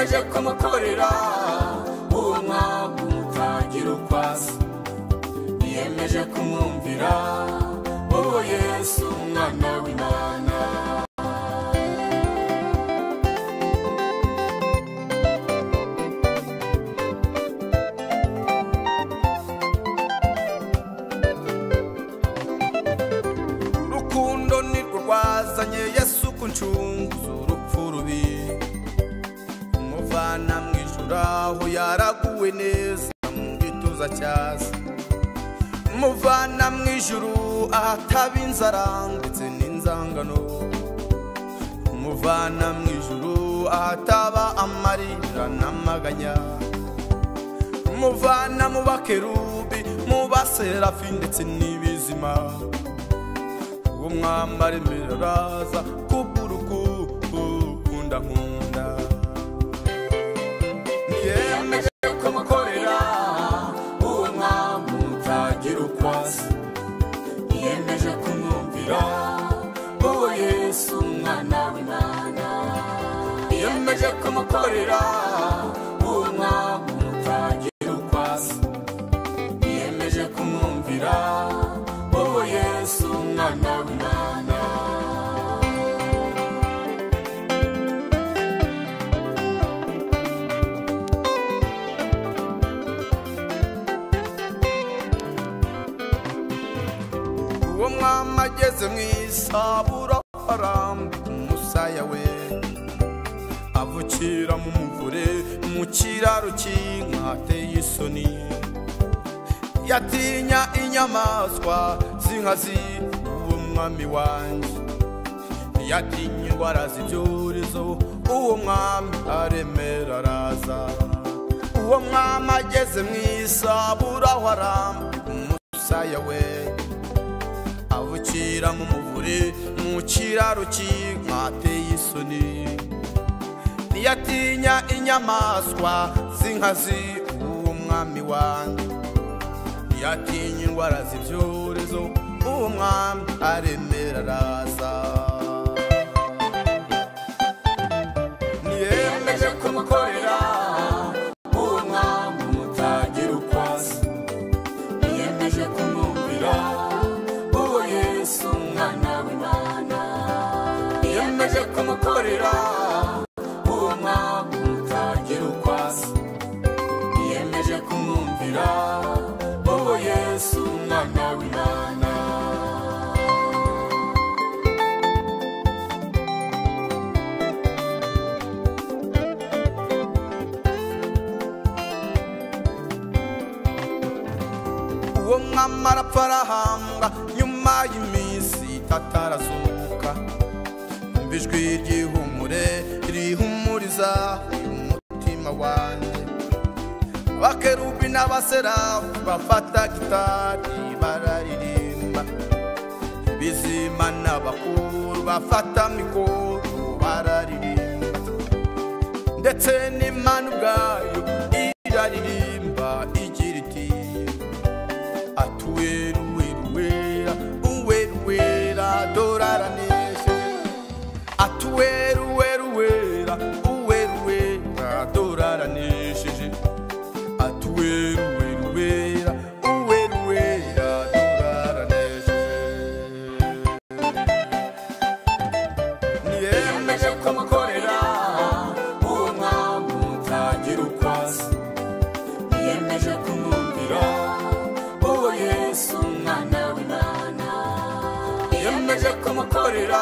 Niyemeje kumukorera uwo mwami utagira uko asa. Niyemeje kumwumvira uwo Yesu umwana w'Imana. Urukundo nirwo rwazanye Yesu kuncunguza urupfu rubi, umuvana mwijuru aho yaraguwe neza mu gituza cyaza, umuvana mwijuru ahataba inzara ndetse n'inzangano, umuvana mwijuru ahataba amarira n'amaganya, umuvana mu bakerubi mu baserafi ndetse n'ibizima. Uwo mwami aremera araza kubw'urukundo nkunda. Niyemeje kumukorera uwo mwami utagira uko asa. Niyemeje kumwumvira uwo Yesu umwana w'Imana. Niyemeje kumukorera uwo mwami utagira uko asa. Niyemeje kumwumvira uwo Yesu umwana w'Imana. Uwo mwami ageze mw'isaburo arambika umusaya we, avukira mu muvure mu kiraro cy'inka hateye isoni. Yatinya inyamaswa z'inkazi uwo mwami wanjye, yatinya indwara z'ibyorezo uwo mwami aremera araza. Uwo mwami ageze mw'isaburo aho arambika umusaya we, avukira mu muvure mu kiraro cy'inka hateye isoni. Ntiyatinya inyamaswa z'inkazi uwo mwami wanjye, ntiyatinya indwara z'ibyorezo uwo mwami aremera araza. Niyemeje kumukorera uwo mwami utagira uko asa. Niyemeje kumwumvira uwo Yesu umwana w'Imana. Niyemeje kumukorera uwo mwami utagira uko asa. Niyemeje kumwumvira uwo Yesu umwana w'Imana. Uwo mwami arapfa arahambwa nyuma y'iminsi itatu arazuka. Umva ijwi ry'ihumure rihumuriza umutima wanjye. Abakerubi n'abaserafu bafata gitari bararirimba, ibizima n'abakuru bafata mikoro bararirimba, ndetse n'Imana ubwayo iraririmba igira iti: atuwera uwera uwera uwera dore aranesheje. Atuwera uwera uwera uwera uwera dore aranesheje. Atuwera uwera uwera uwera uwera dore aranesheje. Niyemeje kumukorera uwo mwami utagira uko asa. Niyemeje kumwumvira uwo Yesu umwana w'Imana. Niyemeje kumukorera